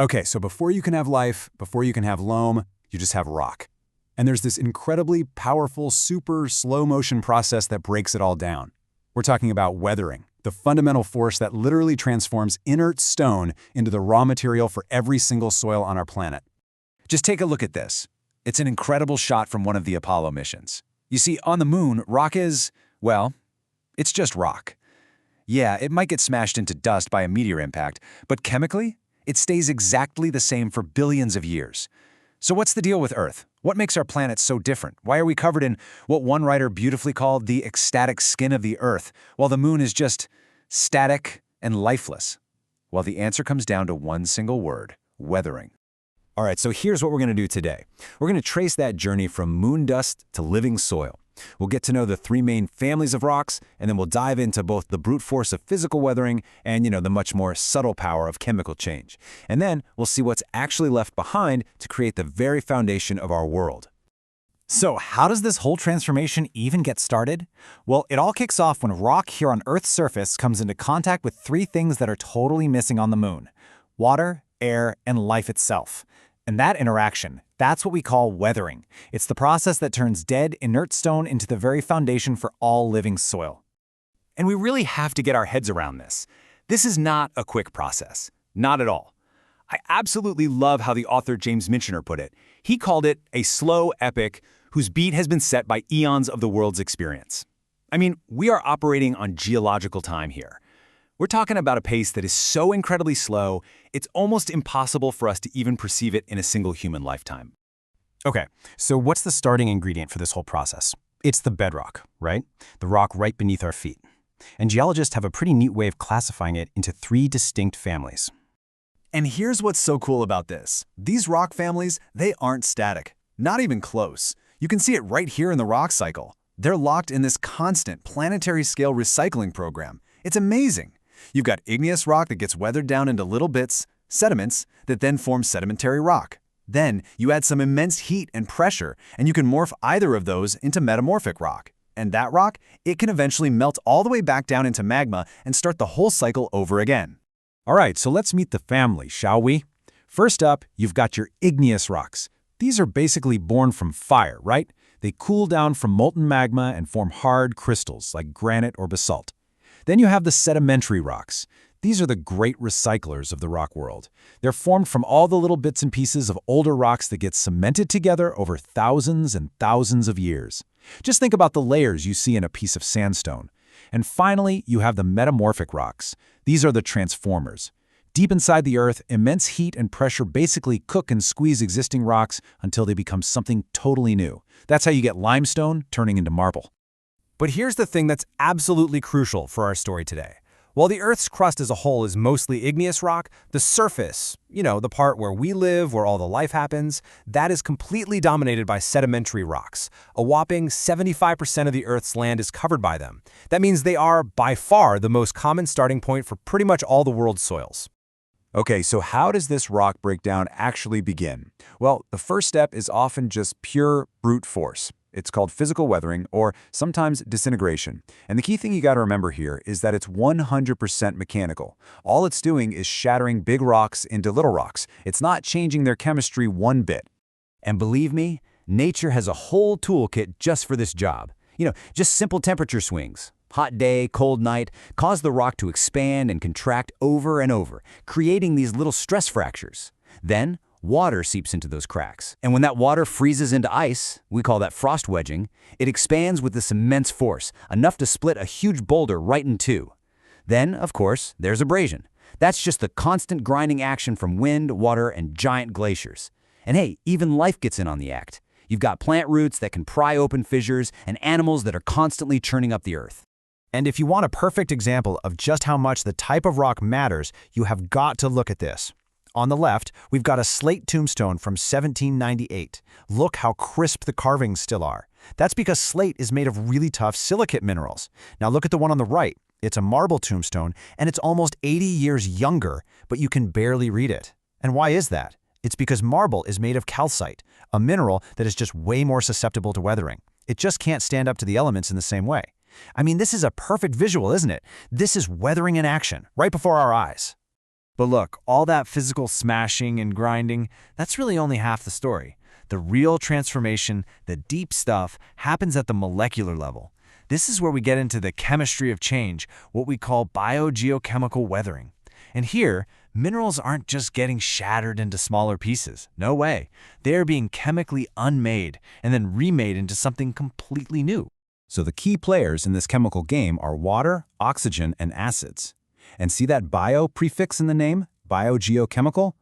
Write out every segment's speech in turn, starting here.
Okay, so before you can have life, before you can have loam, you just have rock. And there's this incredibly powerful, super slow-motion process that breaks it all down. We're talking about weathering, the fundamental force that literally transforms inert stone into the raw material for every single soil on our planet. Just take a look at this. It's an incredible shot from one of the Apollo missions. You see, on the moon, rock is, well, it's just rock. Yeah, it might get smashed into dust by a meteor impact, but chemically, it stays exactly the same for billions of years. So what's the deal with Earth? What makes our planet so different? Why are we covered in what one writer beautifully called the ecstatic skin of the Earth, while the moon is just static and lifeless? Well, the answer comes down to one single word: weathering. All right, so here's what we're going to do today. We're going to trace that journey from moon dust to living soil. We'll get to know the three main families of rocks, and then we'll dive into both the brute force of physical weathering and, the much more subtle power of chemical change. And then we'll see what's actually left behind to create the very foundation of our world. So how does this whole transformation even get started? Well, it all kicks off when rock here on Earth's surface comes into contact with three things that are totally missing on the moon: water, air, and life itself. And that interaction, that's what we call weathering. It's the process that turns dead, inert stone into the very foundation for all living soil. And we really have to get our heads around this. This is not a quick process. Not at all. I absolutely love how the author James Michener put it. He called it a slow epic whose beat has been set by eons of the world's experience. I mean, we are operating on geological time here. We're talking about a pace that is so incredibly slow, it's almost impossible for us to even perceive it in a single human lifetime. Okay, so what's the starting ingredient for this whole process? It's the bedrock, right? The rock right beneath our feet. And geologists have a pretty neat way of classifying it into three distinct families. And here's what's so cool about this. These rock families, they aren't static. Not even close. You can see it right here in the rock cycle. They're locked in this constant planetary scale recycling program. It's amazing. You've got igneous rock that gets weathered down into little bits, sediments, that then form sedimentary rock. Then you add some immense heat and pressure, and you can morph either of those into metamorphic rock. And that rock, it can eventually melt all the way back down into magma and start the whole cycle over again. All right, so let's meet the family, shall we? First up, you've got your igneous rocks. These are basically born from fire, right? They cool down from molten magma and form hard crystals like granite or basalt. Then you have the sedimentary rocks. These are the great recyclers of the rock world. They're formed from all the little bits and pieces of older rocks that get cemented together over thousands and thousands of years. Just think about the layers you see in a piece of sandstone. And finally, you have the metamorphic rocks. These are the transformers. Deep inside the earth, immense heat and pressure basically cook and squeeze existing rocks until they become something totally new. That's how you get limestone turning into marble. But here's the thing that's absolutely crucial for our story today. While the Earth's crust as a whole is mostly igneous rock, the surface, the part where we live, where all the life happens, that is completely dominated by sedimentary rocks. A whopping 75% of the Earth's land is covered by them. That means they are, by far, the most common starting point for pretty much all the world's soils. Okay, so how does this rock breakdown actually begin? Well, the first step is often just pure brute force. It's called physical weathering, or sometimes disintegration. And the key thing you got to remember here is that it's 100% mechanical. All it's doing is shattering big rocks into little rocks. It's not changing their chemistry one bit. And believe me, nature has a whole toolkit just for this job. Just simple temperature swings. Hot day, cold night, cause the rock to expand and contract over and over, creating these little stress fractures. Then, water seeps into those cracks. And when that water freezes into ice, we call that frost wedging, it expands with this immense force, enough to split a huge boulder right in two. Then, of course, there's abrasion. That's just the constant grinding action from wind, water, and giant glaciers. And hey, even life gets in on the act. You've got plant roots that can pry open fissures and animals that are constantly churning up the earth. And if you want a perfect example of just how much the type of rock matters, you have got to look at this. On the left, we've got a slate tombstone from 1798. Look how crisp the carvings still are. That's because slate is made of really tough silicate minerals. Now look at the one on the right. It's a marble tombstone, and it's almost 80 years younger, but you can barely read it. And why is that? It's because marble is made of calcite, a mineral that is just way more susceptible to weathering. It just can't stand up to the elements in the same way. I mean, this is a perfect visual, isn't it? This is weathering in action, right before our eyes. But look, all that physical smashing and grinding, that's really only half the story. The real transformation, the deep stuff, happens at the molecular level. This is where we get into the chemistry of change, what we call biogeochemical weathering. And here, minerals aren't just getting shattered into smaller pieces. No way. They are being chemically unmade and then remade into something completely new. So the key players in this chemical game are water, oxygen, and acids. And see that bio prefix in the name, biogeochemical?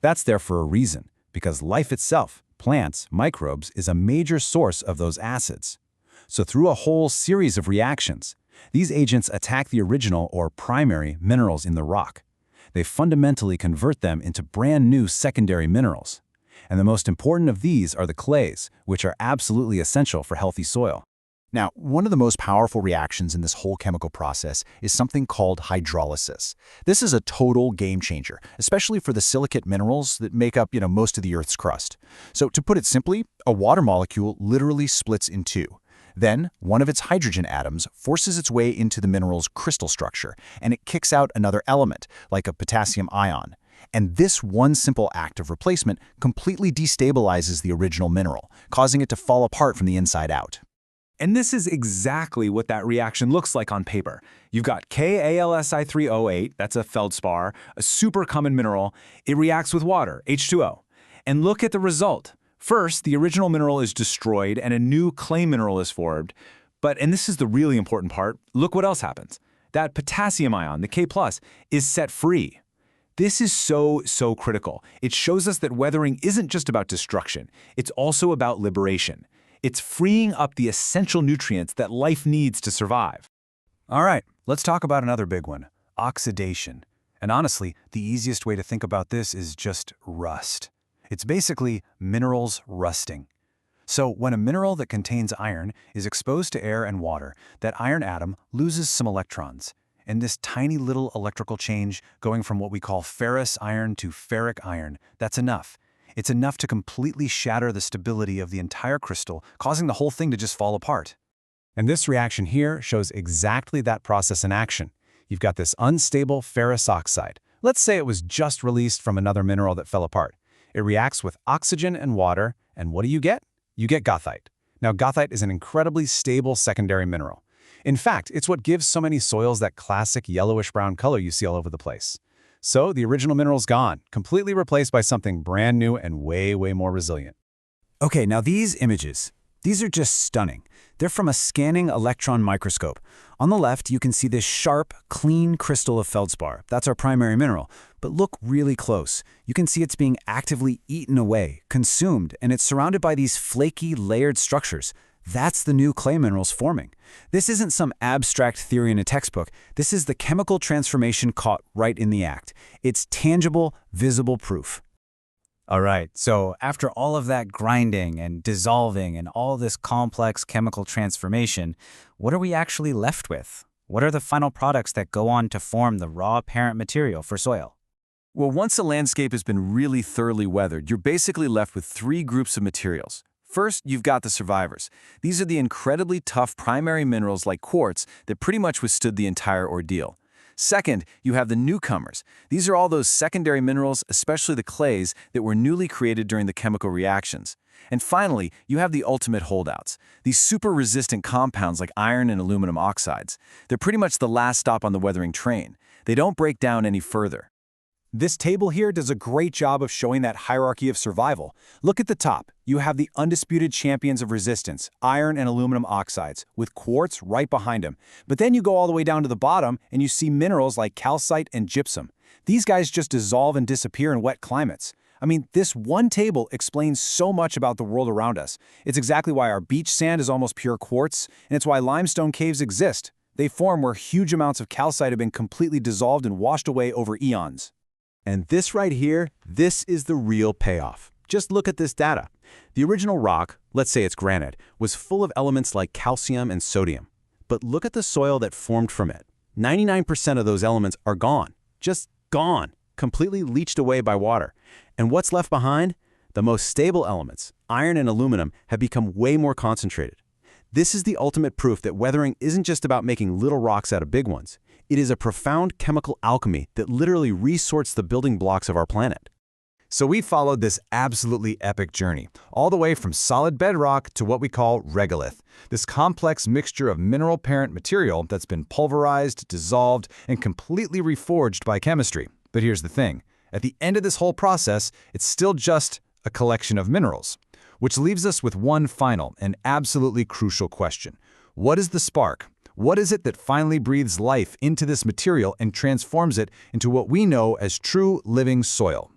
That's there for a reason, because life itself, plants, microbes, is a major source of those acids. So through a whole series of reactions, these agents attack the original or primary minerals in the rock. They fundamentally convert them into brand new secondary minerals. And the most important of these are the clays, which are absolutely essential for healthy soil. Now, one of the most powerful reactions in this whole chemical process is something called hydrolysis. This is a total game changer, especially for the silicate minerals that make up, most of the Earth's crust. So to put it simply, a water molecule literally splits in two. Then, one of its hydrogen atoms forces its way into the mineral's crystal structure, and it kicks out another element, like a potassium ion. And this one simple act of replacement completely destabilizes the original mineral, causing it to fall apart from the inside out. And this is exactly what that reaction looks like on paper. You've got KAlSi3O8, that's a feldspar, a super common mineral. It reacts with water, H2O. And look at the result. First, the original mineral is destroyed and a new clay mineral is formed. And this is the really important part, look what else happens. That potassium ion, the K+, is set free. This is so critical. It shows us that weathering isn't just about destruction. It's also about liberation. It's freeing up the essential nutrients that life needs to survive. All right, let's talk about another big one, oxidation. And honestly, the easiest way to think about this is just rust. It's basically minerals rusting. So when a mineral that contains iron is exposed to air and water, that iron atom loses some electrons. And this tiny little electrical change, going from what we call ferrous iron to ferric iron, that's enough. It's enough to completely shatter the stability of the entire crystal, causing the whole thing to just fall apart. And this reaction here shows exactly that process in action. You've got this unstable ferrous oxide. Let's say it was just released from another mineral that fell apart. It reacts with oxygen and water, and what do you get? You get goethite. Now, goethite is an incredibly stable secondary mineral. In fact, it's what gives so many soils that classic yellowish-brown color you see all over the place. So the original mineral's gone, completely replaced by something brand new and way more resilient. Okay, now these images, these are just stunning. They're from a scanning electron microscope. On the left, you can see this sharp, clean crystal of feldspar. That's our primary mineral. But look really close. You can see it's being actively eaten away, consumed, and it's surrounded by these flaky, layered structures. That's the new clay minerals forming. This isn't some abstract theory in a textbook. This is the chemical transformation caught right in the act. It's tangible, visible proof. All right, so after all of that grinding and dissolving and all this complex chemical transformation, what are we actually left with? What are the final products that go on to form the raw parent material for soil? Well, once a landscape has been really thoroughly weathered, you're basically left with three groups of materials. First, you've got the survivors. These are the incredibly tough primary minerals like quartz that pretty much withstood the entire ordeal. Second, you have the newcomers. These are all those secondary minerals, especially the clays, that were newly created during the chemical reactions. And finally, you have the ultimate holdouts, these super-resistant compounds like iron and aluminum oxides. They're pretty much the last stop on the weathering train. They don't break down any further. This table here does a great job of showing that hierarchy of survival. Look at the top. You have the undisputed champions of resistance, iron and aluminum oxides, with quartz right behind them. But then you go all the way down to the bottom and you see minerals like calcite and gypsum. These guys just dissolve and disappear in wet climates. I mean, this one table explains so much about the world around us. It's exactly why our beach sand is almost pure quartz, and it's why limestone caves exist. They form where huge amounts of calcite have been completely dissolved and washed away over eons. And this right here, this is the real payoff. Just look at this data. The original rock, let's say it's granite, was full of elements like calcium and sodium. But look at the soil that formed from it. 99% of those elements are gone. Just gone. Completely leached away by water. And what's left behind? The most stable elements, iron and aluminum, have become way more concentrated. This is the ultimate proof that weathering isn't just about making little rocks out of big ones. It is a profound chemical alchemy that literally resorts the building blocks of our planet. So we followed this absolutely epic journey, all the way from solid bedrock to what we call regolith, this complex mixture of mineral parent material that's been pulverized, dissolved, and completely reforged by chemistry. But here's the thing. At the end of this whole process, it's still just a collection of minerals. Which leaves us with one final and absolutely crucial question. What is the spark? What is it that finally breathes life into this material and transforms it into what we know as true living soil?